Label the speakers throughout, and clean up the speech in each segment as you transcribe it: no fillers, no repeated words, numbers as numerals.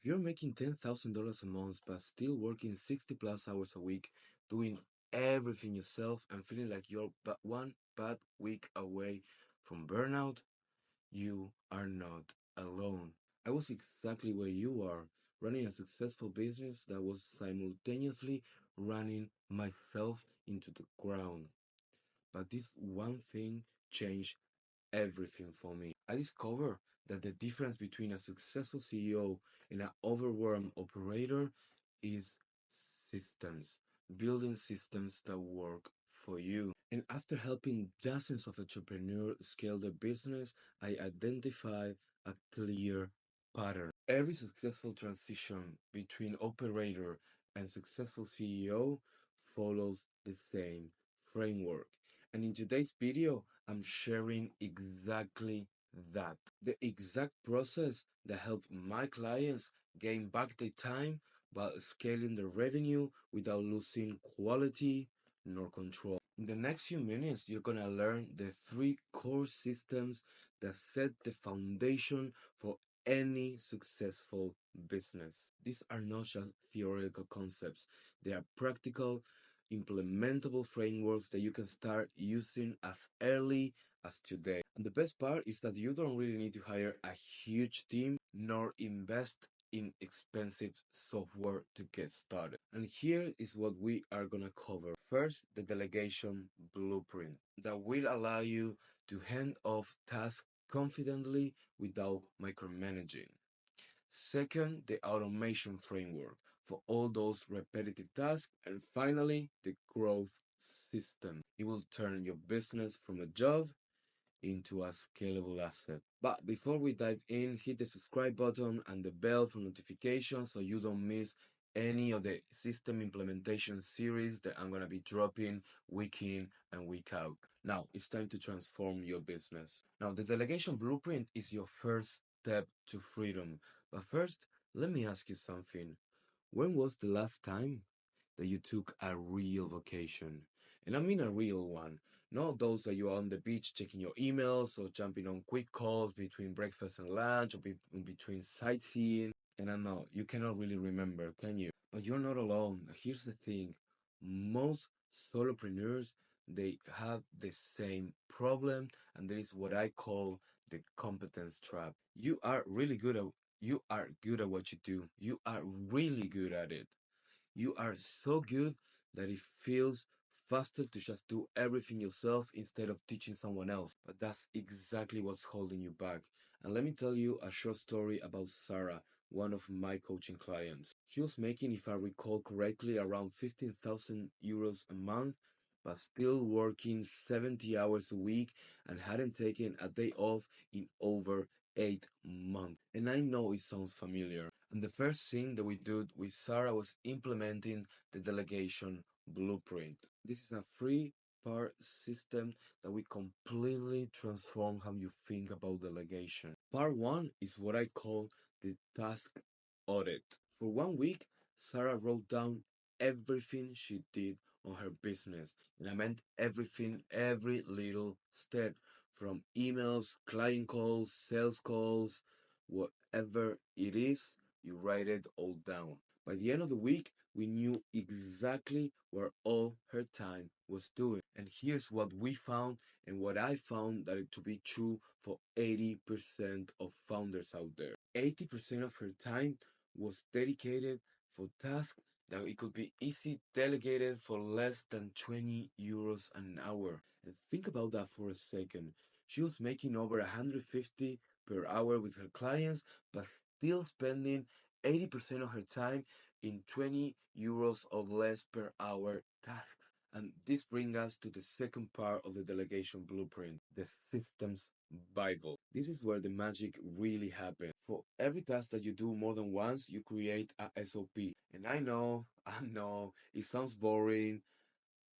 Speaker 1: If you're making $10,000 a month but still working 60 plus hours a week, doing everything yourself and feeling like you're but one bad week away from burnout, you are not alone. I was exactly where you are, running a successful business that was simultaneously running myself into the ground. But this one thing changed everything for me. I discovered that the difference between a successful CEO and an overwhelmed operator is systems, building systems that work for you. And after helping dozens of entrepreneurs scale their business, I identified a clear pattern. Every successful transition between operator and successful CEO follows the same framework. And in today's video, I'm sharing exactly that. The exact process that helped my clients gain back their time while scaling their revenue without losing quality nor control. In the next few minutes, you're gonna learn the three core systems that set the foundation for any successful business. These are not just theoretical concepts, they are practical, implementable frameworks that you can start using as early as today. And the best part is that you don't really need to hire a huge team nor invest in expensive software to get started. And here is what we are gonna cover. First, the delegation blueprint that will allow you to hand off tasks confidently without micromanaging. Second, the automation framework for all those repetitive tasks. And finally, the growth system. It will turn your business from a job into a scalable asset. But before we dive in, hit the subscribe button and the bell for notifications so you don't miss any of the system implementation series that I'm gonna be dropping week in and week out. Now, it's time to transform your business. Now, the delegation blueprint is your first step to freedom. But first, let me ask you something. When was the last time that you took a real vacation? And I mean a real one. Not those that you are on the beach checking your emails or jumping on quick calls between breakfast and lunch or between sightseeing. And I know you cannot really remember, can you? But you're not alone. Here's the thing. Most solopreneurs, they have the same problem, and that is what I call the competence trap. You are good at what you do. You are really good at it. You are so good that it feels faster to just do everything yourself instead of teaching someone else. But that's exactly what's holding you back. And let me tell you a short story about Sarah, one of my coaching clients. She was making, if I recall correctly, around 15,000 euros a month, but still working 70 hours a week and hadn't taken a day off in over 8 months. And I know it sounds familiar. And the first thing that we did with Sarah was implementing the delegation blueprint. This is a three-part system that we completely transform how you think about delegation. Part one is what I call the task audit. For 1 week, Sarah wrote down everything she did on her business. And I meant everything, every little step from emails, client calls, sales calls, whatever it is, you write it all down. By the end of the week, we knew exactly where all her time was doing. And here's what we found and what I found that it to be true for 80% of founders out there. 80% of her time was dedicated for tasks that it could be easy delegated for less than 20 euros an hour. And think about that for a second. She was making over 150 per hour with her clients, but still spending 80% of her time in 20 euros or less per hour tasks. And this brings us to the second part of the delegation blueprint, the systems Bible. This is where the magic really happens. For every task that you do more than once, you create a SOP. And I know, it sounds boring,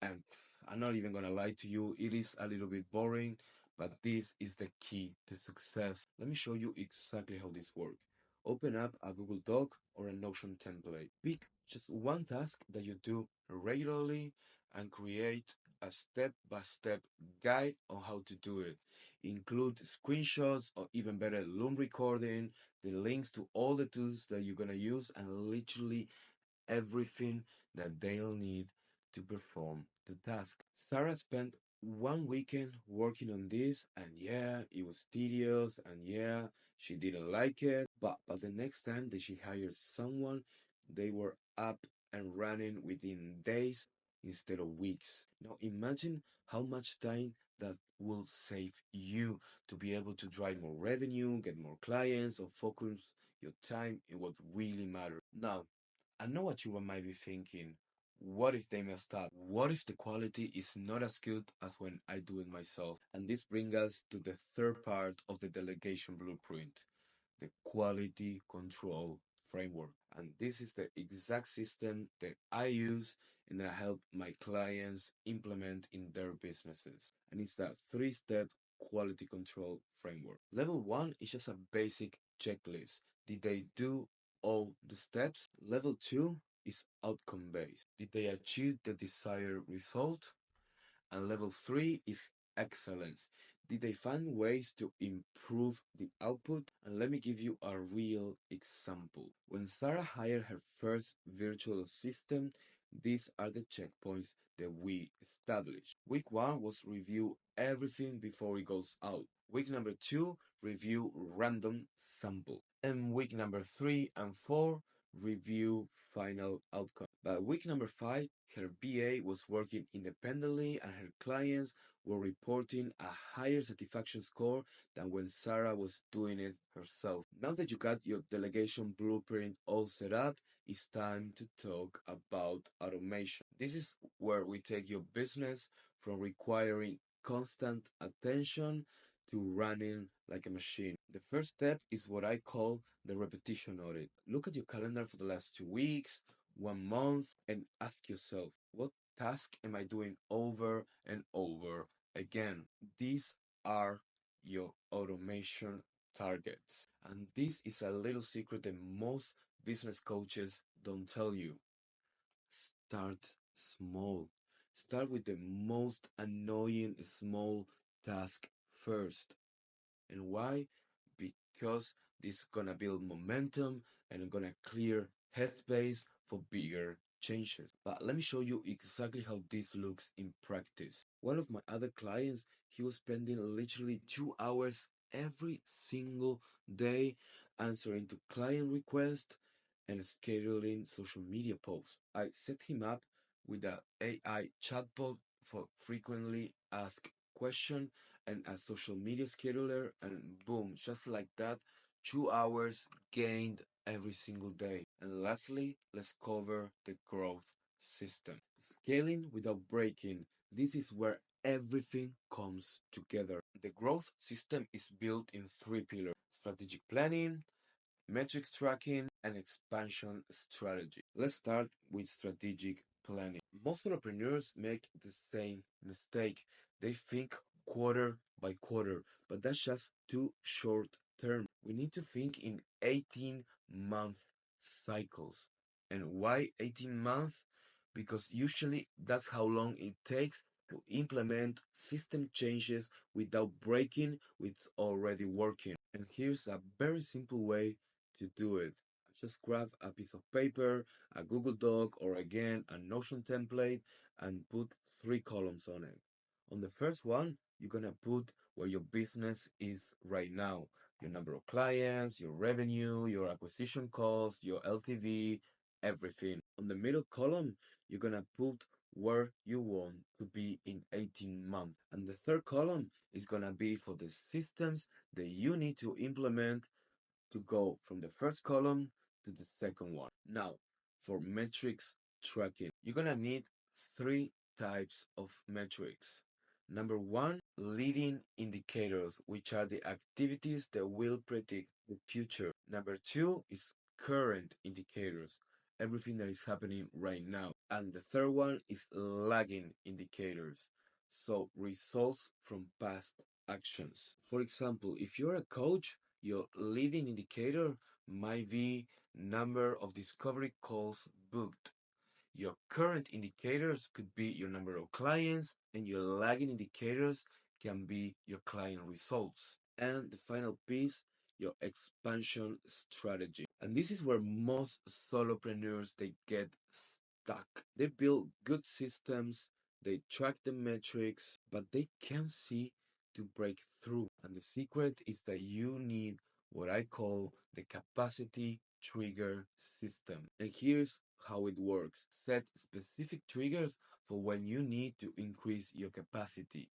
Speaker 1: and I'm not even gonna lie to you, it is a little bit boring, but this is the key to success. Let me show you exactly how this works. Open up a Google Doc or a Notion template. Pick just one task that you do regularly and create a step-by-step guide on how to do it. Include screenshots or even better, room recording, the links to all the tools that you're gonna use, and literally everything that they'll need to perform the task. Sarah spent one weekend working on this, and yeah, it was tedious, and yeah, she didn't like it. But the next time that she hired someone, they were up and running within days instead of weeks. Now imagine how much time that will save you to be able to drive more revenue, get more clients, or focus your time in what really matters. Now, I know what you might be thinking. What if they messed up? What if the quality is not as good as when I do it myself? And this brings us to the third part of the delegation blueprint, the quality control framework. And this is the exact system that I use and that I help my clients implement in their businesses. And it's that three-step quality control framework. Level one is just a basic checklist. Did they do all the steps? Level two is outcome based. Did they achieve the desired result? And level three is excellence. Did they find ways to improve the output? And let me give you a real example. When Sarah hired her first virtual assistant, these are the checkpoints that we established. Week one was review everything before it goes out. Week number two, review random sample. And week number three and four, review final outcome. By week number five, her BA was working independently and her clients were reporting a higher satisfaction score than when Sarah was doing it herself. Now that you got your delegation blueprint all set up, it's time to talk about automation. This is where we take your business from requiring constant attention to running like a machine. The first step is what I call the repetition audit. Look at your calendar for the last 2 weeks, 1 month, and ask yourself, what task am I doing over and over again? These are your automation targets. And this is a little secret that most business coaches don't tell you. Start small. Start with the most annoying small task first. And why? Because this is gonna build momentum and gonna clear headspace for bigger changes. But let me show you exactly how this looks in practice. One of my other clients, he was spending literally 2 hours every single day answering to client requests and scheduling social media posts. I set him up with an AI chatbot for frequently asked questions and a social media scheduler, and boom, just like that, 2 hours gained every single day. And lastly, let's cover the growth system. Scaling without breaking. This is where everything comes together. The growth system is built in three pillars: strategic planning, metrics tracking, and expansion strategy. Let's start with strategic planning. Most entrepreneurs make the same mistake. They think quarter by quarter, but that's just too short term. We need to think in 18-month cycles. And why 18 months? Because usually that's how long it takes to implement system changes without breaking what's already working. And here's a very simple way to do it. Just grab a piece of paper, a Google Doc, or again, a Notion template, and put 3 columns on it. On the first one, you're gonna put where your business is right now, your number of clients, your revenue, your acquisition cost, your LTV, everything. On the middle column, you're gonna put where you want to be in 18 months. And the third column is gonna be for the systems that you need to implement to go from the first column to the second one. Now, for metrics tracking, you're gonna need three types of metrics. Number one, leading indicators, which are the activities that will predict the future. Number two is current indicators, everything that is happening right now. And the third one is lagging indicators, so results from past actions. For example, if you're a coach, your leading indicator might be number of discovery calls booked. Your current indicators could be your number of clients, and your lagging indicators can be your client results. And the final piece, your expansion strategy. And this is where most solopreneurs they get stuck. They build good systems, they track the metrics, but they can't see to break through. And the secret is that you need what I call the capacity trigger system. And here's how it works. Set specific triggers for when you need to increase your capacity.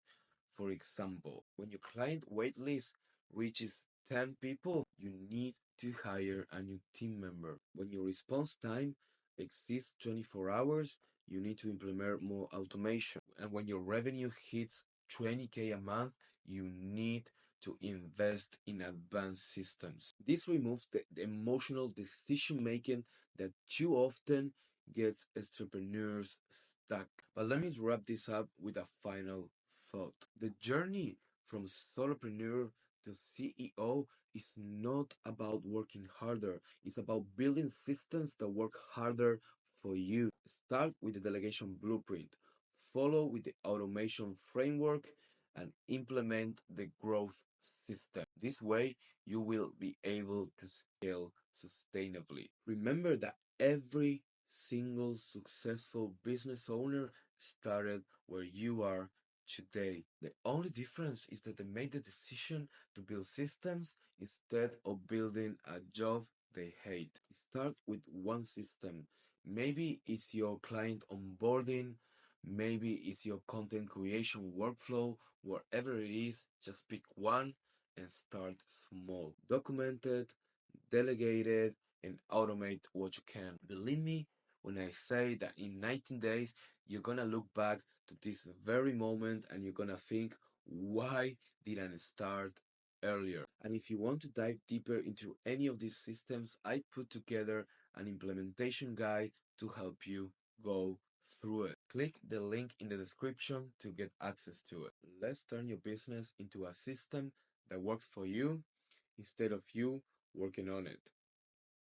Speaker 1: For example, when your client waitlist reaches 10 people, you need to hire a new team member. When your response time exceeds 24 hours, you need to implement more automation. And when your revenue hits 20K a month, you need to invest in advanced systems. This removes the emotional decision making that too often gets entrepreneurs stuck. But let me wrap this up with a final thought. The journey from solopreneur to CEO is not about working harder, it's about building systems that work harder for you. Start with the delegation blueprint, follow with the automation framework, and implement the growth system. This way, you will be able to scale sustainably. Remember that every single successful business owner started where you are today. The only difference is that they made the decision to build systems instead of building a job they hate. Start with one system. Maybe it's your client onboarding, maybe it's your content creation workflow, wherever it is, just pick one and start small. Document it, delegate it, and automate what you can. Believe me when I say that in 19 days, you're gonna look back to this very moment and you're gonna think, why didn't I start earlier? And if you want to dive deeper into any of these systems, I put together an implementation guide to help you go through it. Click the link in the description to get access to it. Let's turn your business into a system that works for you instead of you working on it.